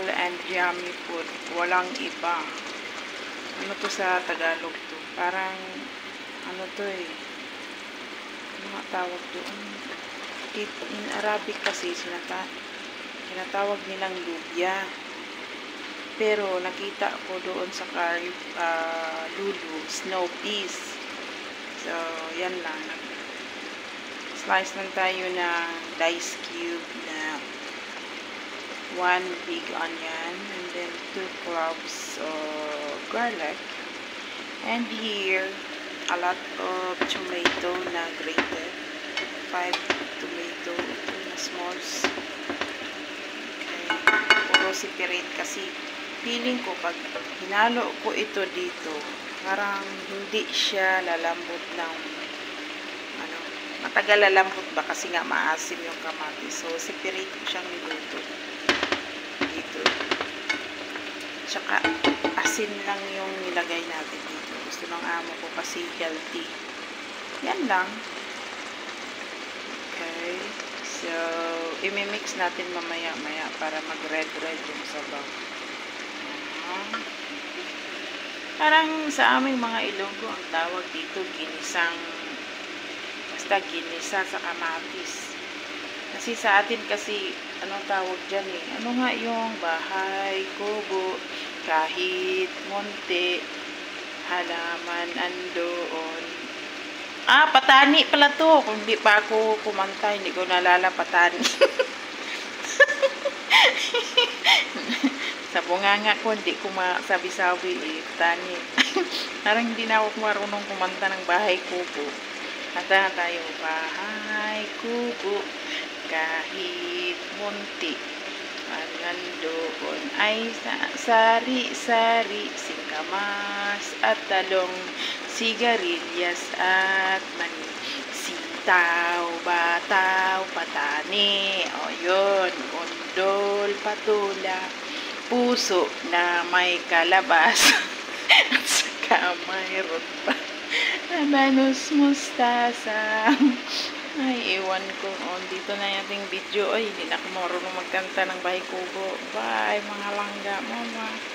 and yummy food. Walang iba. Ano to sa Tagalog to? Parang, ano to eh. Ano nga tawag doon? In Arabic kasi, sinatawag nilang lubya. Pero, nakita ko doon sa Lulu, snow peas. So, yan lang. Slice lang tayo ng dice cube na 1 big onion and then 2 cloves of garlic, and here a lot of tomato na grated, 5 tomato na smalls. Okay, puro separate kasi feeling ko pag hinalo ko ito dito parang hindi siya lalambot ng matagal lalambot ba kasi nga maasim yung kamatis, so separate ko siyang niluto dito. Tsaka asin lang yung nilagay natin dito. Gusto ng amo ko kasi healthy. Yan lang. Okay. So, imimix natin mamaya-maya para mag-red-red yung sabaw. Parang sa aming mga Ilonggo, ang tawag dito ginisang, basta ginisa sa kamatis. Kasi sa atin kasi, anong tawag dyan eh? Ano nga yung bahay, kubo, kahit monte, halaman, andoon. Patani pala to. Kung di pa ako kumanta, hindi ko nalala patani. Sa bunganga ko, hindi ko masabi-sabi eh, patani. Parang hindi na ako marunong kumanta ng bahay, kubo. Kanta na tayo, bahay, kubo, kahit munti, nandoon ay sari-sari, singkamas at talong, sigarilyas at mani, sitaw, bataw, patani, o yun, undol, patula, puso na may kalabas, at saka mayroon pa labanos, mustasa. Ay, iwan ko. Dito na yung ating video. Ay, hindi na ako marunong magkanta ng bahay kubo. Bye, mga langga, mama.